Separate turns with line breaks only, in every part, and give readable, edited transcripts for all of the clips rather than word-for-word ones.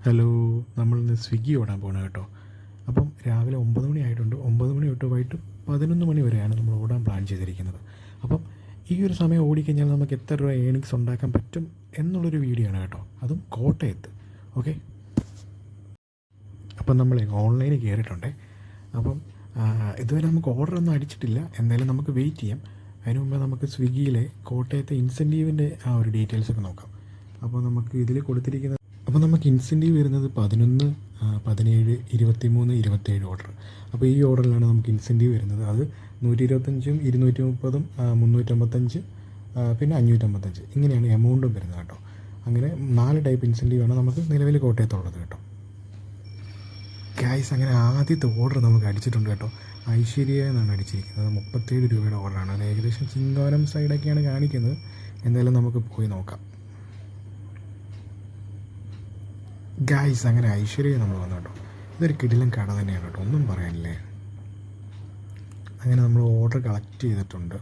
Hello, നമ്മളിന്ന് സ്വിഗ്ഗി ഓടാൻ പോകണം കേട്ടോ. അപ്പം രാവിലെ 9 മണി ആയിട്ടുണ്ട്. 9 മണി തൊട്ട് വൈകിട്ട് 11 മണി വരെയാണ് നമ്മൾ ഓടാൻ പ്ലാൻ ചെയ്തിരിക്കുന്നത്. അപ്പം ഈ ഒരു സമയം ഓടിക്കഴിഞ്ഞാൽ നമുക്ക് എത്ര രൂപ ഏണിങ്സ് ഉണ്ടാക്കാൻ പറ്റും എന്നുള്ളൊരു വീഡിയോ ആണ് കേട്ടോ. അതും കോട്ടയത്ത്. ഓക്കെ, അപ്പം നമ്മൾ ഓൺലൈനിൽ കയറിയിട്ടുണ്ടേ. അപ്പം ഇതുവരെ നമുക്ക് ഓർഡറൊന്നും അടിച്ചിട്ടില്ല. എന്തായാലും നമുക്ക് വെയിറ്റ് ചെയ്യാം. അതിന് മുമ്പ് നമുക്ക് സ്വിഗ്ഗിയിലെ കോട്ടയത്തെ ഇൻസെൻറ്റീവിൻ്റെ ആ ഒരു ഡീറ്റെയിൽസൊക്കെ നോക്കാം. അപ്പോൾ നമുക്ക് ഇതിൽ കൊടുത്തിരിക്കുന്ന ഇൻസെൻറ്റീവ് വരുന്നത് 11, 17, 23, 27 ഓർഡർ. അപ്പോൾ ഈ ഓർഡറിലാണ് നമുക്ക് ഇൻസെൻറ്റീവ് വരുന്നത്. അത് 125, 230, 355, പിന്നെ 555 ഇങ്ങനെയാണ് എമൗണ്ടും വരുന്നത് കേട്ടോ. അങ്ങനെ 4 ടൈപ്പ് ഇൻസെൻറ്റീവാണ് നമുക്ക് നിലവിൽ കോട്ടയത്തുള്ളത് കേട്ടോ. ഗൈസ്, അങ്ങനെ ആദ്യത്തെ ഓർഡർ നമുക്ക് അടിച്ചിട്ടുണ്ട് കേട്ടോ. ഐശ്വര്യ എന്നാണ് അടിച്ചിരിക്കുന്നത്. 37 രൂപയുടെ ഓർഡറാണ്. അത് ഏകദേശം ചിങ്ങവനം സൈഡൊക്കെയാണ് കാണിക്കുന്നത്. എന്തായാലും നമുക്ക് പോയി നോക്കാം. ഗൈസ്, അങ്ങനെ ഐശ്വര്യ നമ്മൾ വന്നു കേട്ടോ. ഇതൊരു കിടിലൻ കട തന്നെയാണ് കേട്ടോ, ഒന്നും പറയാനില്ലേ. അങ്ങനെ നമ്മൾ ഓർഡർ കളക്ട് ചെയ്തിട്ടുണ്ട്.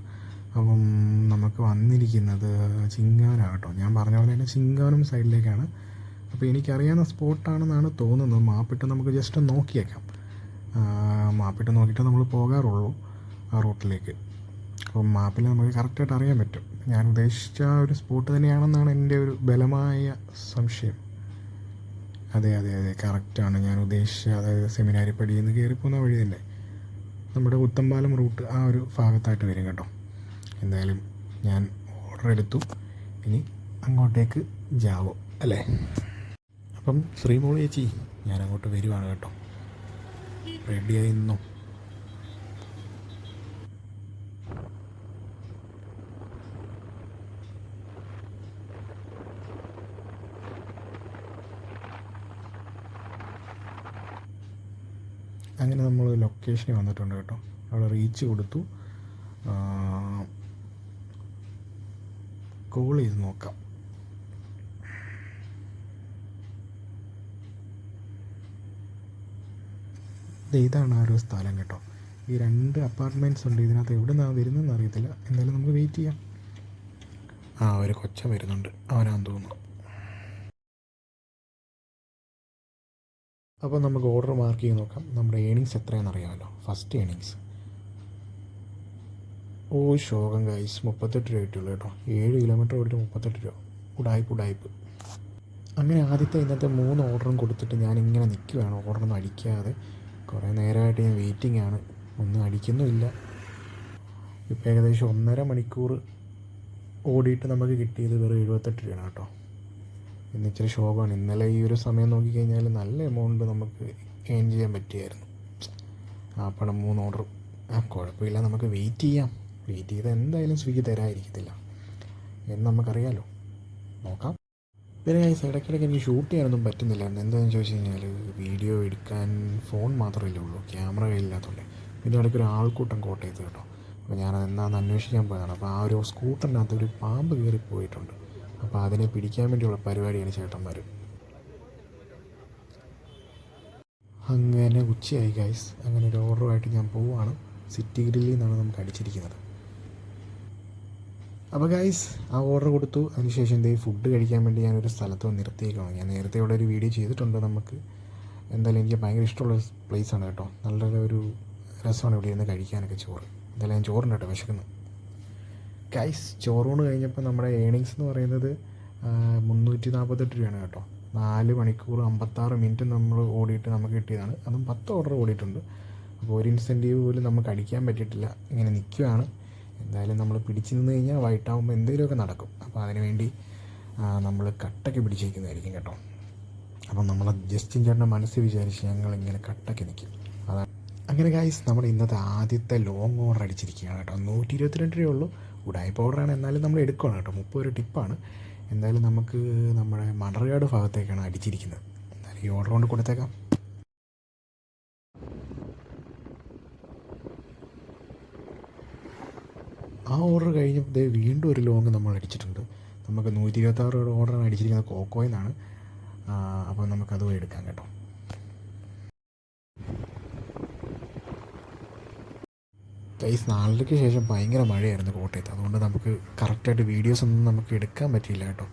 അപ്പം നമുക്ക് വന്നിരിക്കുന്നത് ചിങ്ങവനം കേട്ടോ. ഞാൻ പറഞ്ഞ പോലെ തന്നെ ചിങ്ങവനം സൈഡിലേക്കാണ്. അപ്പോൾ എനിക്കറിയാവുന്ന സ്പോട്ടാണെന്നാണ് തോന്നുന്നത്. മാപ്പിട്ട് നമുക്ക് ജസ്റ്റ് നോക്കിയേക്കാം. മാപ്പിട്ട് നോക്കിയിട്ട് നമ്മൾ പോകാറുള്ളൂ ആ റൂട്ടിലേക്ക്. അപ്പം മാപ്പിൽ നമുക്ക് കറക്റ്റായിട്ട് അറിയാൻ പറ്റും. ഞാൻ ഉദ്ദേശിച്ച ഒരു സ്പോട്ട് തന്നെയാണെന്നാണ് എൻ്റെ ഒരു ബലമായ സംശയം. അതെ, കറക്റ്റാണ് ഞാൻ ഉദ്ദേശിച്ച. അതായത് സെമിനാരിപ്പടിയിൽ നിന്ന് കയറിപ്പോകുന്ന വഴി തന്നെ നമ്മുടെ പുത്തമ്പാലം റൂട്ട് ആ ഒരു ഭാഗത്തായിട്ട് വരും കേട്ടോ. എന്തായാലും ഞാൻ ഓർഡർ എടുത്തു. ഇനി അങ്ങോട്ടേക്ക് ജാവോ അല്ലേ. അപ്പം ശ്രീമോൾ ചേച്ചി, ഞാൻ അങ്ങോട്ട് വരുവാണ് കേട്ടോ. റെഡിയായി നിന്നോ. അങ്ങനെ നമ്മൾ ലൊക്കേഷനിൽ വന്നിട്ടുണ്ട് കേട്ടോ. അവിടെ റീച്ച് കൊടുത്തു. കോൾ ചെയ്ത് നോക്കാം. ഇതാണ് ആ ഒരു സ്ഥലം കേട്ടോ. ഈ 2 അപ്പാർട്ട്മെൻറ്റ്സ് ഉണ്ട്. ഇതിനകത്ത് എവിടെ നിന്നാണ് വരുന്നതെന്ന് അറിയത്തില്ല. എന്തായാലും നമുക്ക് വെയിറ്റ് ചെയ്യാം. ഒരു കൊച്ചൻ വരുന്നുണ്ട്, അവനാന്ന് തോന്നുന്നു. അപ്പോൾ നമുക്ക് ഓർഡർ മാർക്ക് ചെയ്ത് നോക്കാം. നമ്മുടെ ഏണിങ്സ് എത്രയാണെന്ന് അറിയാമല്ലോ. ഫസ്റ്റ് ഏണിങ്സ് ശോകം ഗൈസ്, 38 രൂപ കിട്ടുള്ളൂ കേട്ടോ. 7 കിലോമീറ്റർ ഓടിയിട്ട് 38 രൂപ. ഉടായ്പ്. അങ്ങനെ ആദ്യത്തെ ഇന്നത്തെ 3 ഓർഡറും കൊടുത്തിട്ട് ഞാനിങ്ങനെ നിൽക്കുകയാണ്, ഓർഡറൊന്നും അടിക്കാതെ. കുറേ നേരമായിട്ട് ഞാൻ വെയിറ്റിംഗ് ആണ്, ഒന്നും അടിക്കുന്നുമില്ല. ഇപ്പോൾ ഏകദേശം 1.5 മണിക്കൂർ ഓടിയിട്ട് നമുക്ക് കിട്ടിയത് വെറും 78 രൂപയാണ് കേട്ടോ. ഇന്ന് ഇച്ചിരി ശോകമാണ്. ഇന്നലെ ഈ ഒരു സമയം നോക്കിക്കഴിഞ്ഞാൽ നല്ല എമൗണ്ട് നമുക്ക് ഏൺ ചെയ്യാൻ പറ്റിയായിരുന്നു. പണം 3 ഓർഡർ. കുഴപ്പമില്ല, നമുക്ക് വെയിറ്റ് ചെയ്യാം. വെയിറ്റ് ചെയ്താൽ എന്തായാലും സ്വിഗ്ഗി തരാതിരിക്കത്തില്ല എന്ന് നമുക്കറിയാമല്ലോ. നോക്കാം. പിന്നെ ഇടയ്ക്കിടയ്ക്ക് എനിക്ക് ഷൂട്ട് ചെയ്യാനൊന്നും പറ്റുന്നില്ലായിരുന്നു. എന്താണെന്ന് ചോദിച്ചു കഴിഞ്ഞാൽ വീഡിയോ എടുക്കാൻ ഫോൺ മാത്രമല്ലേ ഉള്ളൂ, ക്യാമറ കയ്യിലില്ലാത്തതുകൊണ്ട്. പിന്നെ ഇടയ്ക്ക് ഒരു ആൾക്കൂട്ടം കോട്ടയത്ത് കേട്ടോ. അപ്പോൾ ഞാനത് എന്താണെന്ന് അന്വേഷിക്കാൻ പോയതാണ്. അപ്പോൾ ആ ഒരു സ്കൂട്ടറിനകത്ത് ഒരു പാമ്പ് കയറി പോയിട്ടുണ്ട്. അപ്പോൾ അതിനെ പിടിക്കാൻ വേണ്ടിയുള്ള പരിപാടിയാണ് ചേട്ടന്മാർ. അങ്ങനെ ഉച്ചയായി ഗൈസ്. അങ്ങനെ ഒരു ഓർഡറുമായിട്ട് ഞാൻ പോവുകയാണ്. സിറ്റി ഗ്രില്ലിൽ നിന്നാണ് നമുക്ക് അടിച്ചിരിക്കുന്നത്. അപ്പോൾ ഗൈസ്, ആ ഓർഡർ കൊടുത്തു. അതിനുശേഷം ഫുഡ് കഴിക്കാൻ വേണ്ടി ഞാനൊരു സ്ഥലത്ത് നിർത്തിയേക്കാണ്. ഞാൻ നേരത്തെ ഇവിടെ ഒരു വീഡിയോ ചെയ്തിട്ടുണ്ട്. നമുക്ക് എന്തായാലും എനിക്ക് ഭയങ്കര ഇഷ്ടമുള്ള പ്ലേസാണ് കേട്ടോ. നല്ലൊരു രസമാണ് ഇവിടെ ഇരുന്ന് കഴിക്കാനൊക്കെ ചോറ്. എന്തായാലും ഞാൻ ചോറുണ്ട് കേട്ടോ, വിശക്കുന്നു. ഗൈസ്, ചോറൂണ് കഴിഞ്ഞപ്പോൾ നമ്മുടെ ഏണിങ്സ് എന്ന് പറയുന്നത് 348 രൂപയാണ് കേട്ടോ. 4 മണിക്കൂർ 56 മിനിറ്റ് നമ്മൾ ഓടിയിട്ട് നമുക്ക് കിട്ടിയതാണ്. അതും 10 ഓർഡർ ഓടിയിട്ടുണ്ട്. അപ്പോൾ ഒരു ഇൻസെൻറ്റീവ് പോലും നമുക്ക് അടിക്കാൻ പറ്റിയിട്ടില്ല. ഇങ്ങനെ നിൽക്കുകയാണ്. എന്തായാലും നമ്മൾ പിടിച്ച് നിന്ന് കഴിഞ്ഞാൽ വൈകിട്ടാകുമ്പോൾ എന്തെങ്കിലുമൊക്കെ നടക്കും. അപ്പോൾ അതിനുവേണ്ടി നമ്മൾ കട്ടയ്ക്ക് പിടിച്ചിരിക്കുന്നതായിരിക്കും കേട്ടോ. അപ്പം നമ്മൾ ജസ്റ്റിൻ ചേട്ടൻ്റെ മനസ്സിൽ വിചാരിച്ച് ഞങ്ങളിങ്ങനെ കട്ടയ്ക്ക് നിൽക്കും. അതാണ്. അങ്ങനെ ഗൈസ്, നമ്മുടെ ഇന്നത്തെ ആദ്യത്തെ ലോങ് ഓർഡർ അടിച്ചിരിക്കുകയാണ് കേട്ടോ. 122 രൂപയേ ഉള്ളൂ. ഉടായ്പ ഓർഡറാണ്, എന്നാലും നമ്മൾ എടുക്കണം കേട്ടോ. 30 രൂപ ടിപ്പാണ്. എന്തായാലും നമുക്ക് നമ്മുടെ മണർകാട് ഭാഗത്തേക്കാണ് അടിച്ചിരിക്കുന്നത്. എന്തായാലും ഈ ഓർഡർ കൊണ്ട് കൊടുത്തേക്കാം. ആ ഓർഡർ കഴിഞ്ഞപ്പോൾ വീണ്ടും ഒരു ലോങ് നമ്മൾ അടിച്ചിട്ടുണ്ട്. നമുക്ക് 126 രൂപയുടെ ഓർഡറാണ് അടിച്ചിരിക്കുന്നത്, കോക്കോയിൽ നിന്നാണ്. അപ്പോൾ നമുക്കതും എടുക്കാം കേട്ടോ. ഗൈസ്, 4:00-ക്ക് ശേഷം ഭയങ്കര മഴയായിരുന്നു കോട്ടയത്ത്. അതുകൊണ്ട് നമുക്ക് കറക്റ്റായിട്ട് വീഡിയോസൊന്നും നമുക്ക് എടുക്കാൻ പറ്റിയില്ല കേട്ടോ.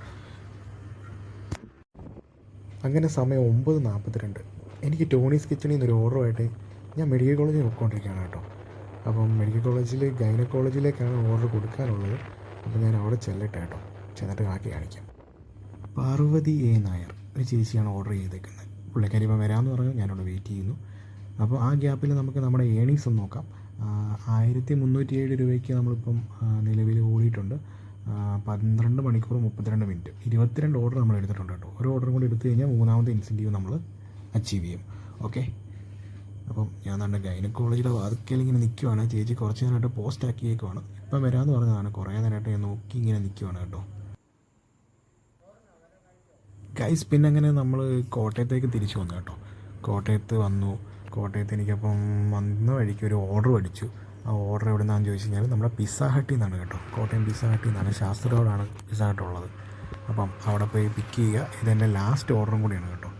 അങ്ങനെ സമയം 9:42. എനിക്ക് ടോണീസ് കിച്ചണിൽ നിന്നൊരു ഓർഡറുമായിട്ട് ഞാൻ മെഡിക്കൽ കോളേജിൽ പോയിക്കൊണ്ടിരിക്കുകയാണ് കേട്ടോ. അപ്പം മെഡിക്കൽ കോളേജിൽ ഗൈനക്കോളജിയിലേക്കാണ് ഓർഡർ കൊടുക്കാനുള്ളത്. അപ്പോൾ ഞാൻ അവിടെ ചെല്ലട്ടെ കേട്ടോ, ചെന്നിട്ട് ബാക്കി കാണിക്കാം. പാർവതി എ നായർ ഒരു ചേച്ചിയാണ് ഓർഡർ ചെയ്തേക്കുന്നത്. പുള്ളിക്കാരി ഇപ്പം വരാമെന്ന് പറഞ്ഞു, ഞാനവിടെ വെയിറ്റ് ചെയ്യുന്നു. അപ്പോൾ ആ ഗ്യാപ്പിൽ നമുക്ക് നമ്മുടെ ഏണിങ്സ് ഒന്ന് നോക്കാം. 1307 രൂപയ്ക്ക് നമ്മളിപ്പം നിലവിൽ ഓടിയിട്ടുണ്ട്. 12 മണിക്കൂർ 32 മിനിറ്റ്. 22 ഓർഡർ നമ്മൾ എടുത്തിട്ടുണ്ട് കേട്ടോ. ഒരു ഓർഡറും കൂടി എടുത്തു കഴിഞ്ഞാൽ മൂന്നാമത്തെ ഇൻസെൻറ്റീവ് നമ്മൾ അച്ചീവ് ചെയ്യും. ഓക്കെ, അപ്പം ഞാൻ നമ്മുടെ ഗൈനക്കോളജിയുടെ വാതിക്കൽ ഇങ്ങനെ നിൽക്കുവാണ്. ചേച്ചി കുറച്ച് നേരമായിട്ട് പോസ്റ്റ് ആക്കിയേക്കുവാണ്. ഇപ്പം വരാമെന്ന് പറഞ്ഞതാണ്. കുറേ നേരമായിട്ട് ഞാൻ നോക്കി ഇങ്ങനെ നിൽക്കുവാണ് കേട്ടോ ഗൈസ്. പിന്നെ അങ്ങനെ നമ്മൾ കോട്ടയത്തേക്ക് തിരിച്ചു വന്നു കേട്ടോ. കോട്ടയത്ത് വന്നു. കോട്ടയത്ത് എനിക്കപ്പം വന്ന വഴിക്ക് ഒരു ഓർഡർ അടിച്ചു. ആ ഓർഡർ എവിടെ നിന്നാണെന്ന് ചോദിച്ചു കഴിഞ്ഞാൽ നമ്മുടെ പിസ്സ ഹട്ടിൽ നിന്നാണ് കേട്ടോ. കോട്ടയം പിസ്സ ഹട്ടിൽ നിന്നാണ്. ശാസ്ത്ര റോഡാണ് പിസ്സ ഹട്ട് ഉള്ളത്. അപ്പം അവിടെ പോയി പിക്ക് ചെയ്യുക. ഇതെൻ്റെ ലാസ്റ്റ് ഓർഡറും കൂടിയാണ് കേട്ടോ.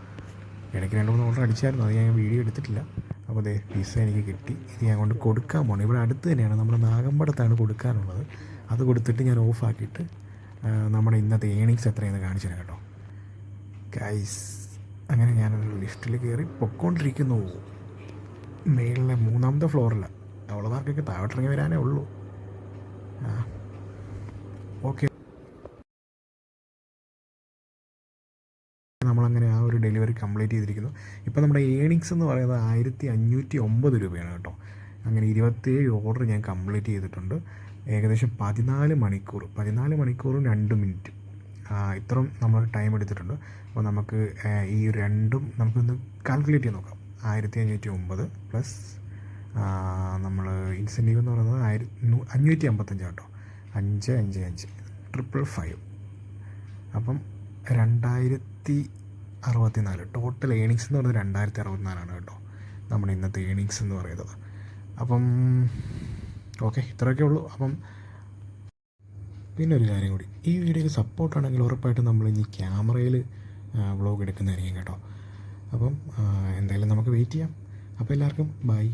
ഇടയ്ക്ക് 2-3 ഓർഡർ അടിച്ചായിരുന്നു, അത് ഞാൻ വീഡിയോ എടുത്തിട്ടില്ല. അപ്പോൾ അതേ പിസ്സ എനിക്ക് കിട്ടി. ഇത് ഞാൻ കൊണ്ട് കൊടുക്കാൻ പോകണം. ഇവിടെ അടുത്ത് തന്നെയാണ്, നമ്മുടെ നാഗമ്പടത്താണ് കൊടുക്കാനുള്ളത്. അത് കൊടുത്തിട്ട് ഞാൻ ഓഫാക്കിയിട്ട് നമ്മുടെ ഇന്നത്തെ ഏണിങ്സ് എത്രയെന്ന് കാണിച്ചു തരാം കേട്ടോ ഗൈസ്. അങ്ങനെ ഞാനൊരു ലിഫ്റ്റിൽ കയറി പൊയ്ക്കൊണ്ടിരിക്കുന്നു. മേളിലെ 3ാമത്തെ ഫ്ലോറിലാണ്. അവളമാർക്കൊക്കെ താഴോട്ടിറങ്ങി വരാനേ ഉള്ളൂ. ഓക്കെ, നമ്മളങ്ങനെ ആ ഒരു ഡെലിവറി കംപ്ലീറ്റ് ചെയ്തിരിക്കുന്നു. ഇപ്പോൾ നമ്മുടെ ഏണിങ്സ് എന്ന് പറയുന്നത് 1509 രൂപയാണ് കേട്ടോ. അങ്ങനെ 27 ഓർഡർ ഞാൻ കംപ്ലീറ്റ് ചെയ്തിട്ടുണ്ട്. ഏകദേശം 14 മണിക്കൂറും 2 മിനിറ്റ് ഇത്രയും നമ്മൾ ടൈം എടുത്തിട്ടുണ്ട്. അപ്പോൾ നമുക്ക് ഈ രണ്ടും നമുക്കൊന്ന് കാൽക്കുലേറ്റ് ചെയ്ത് നോക്കാം. 1509 പ്ലസ് നമ്മൾ ഇൻസെൻറ്റീവ് എന്ന് പറയുന്നത് 555 കേട്ടോ. 555 555. അപ്പം 2064 ടോട്ടൽ ഏണിങ്സ് എന്ന് പറയുന്നത് 2064 കേട്ടോ നമ്മുടെ ഇന്നത്തെ ഏണിങ്സ് എന്ന് പറയുന്നത്. അപ്പം ഓക്കെ, ഇത്രയൊക്കെ ഉള്ളൂ. അപ്പം പിന്നെ ഒരു കാര്യം കൂടി, ഈ വീഡിയോക്ക് സപ്പോർട്ടാണെങ്കിൽ ഉറപ്പായിട്ടും നമ്മൾ ഇനി ക്യാമറയിൽ വ്ളോഗ് എടുക്കുന്നതായിരിക്കും കേട്ടോ. അപ്പം എന്തായാലും നമുക്ക് വെയിറ്റ് ചെയ്യാം. അപ്പോൾ എല്ലാവർക്കും ബൈ.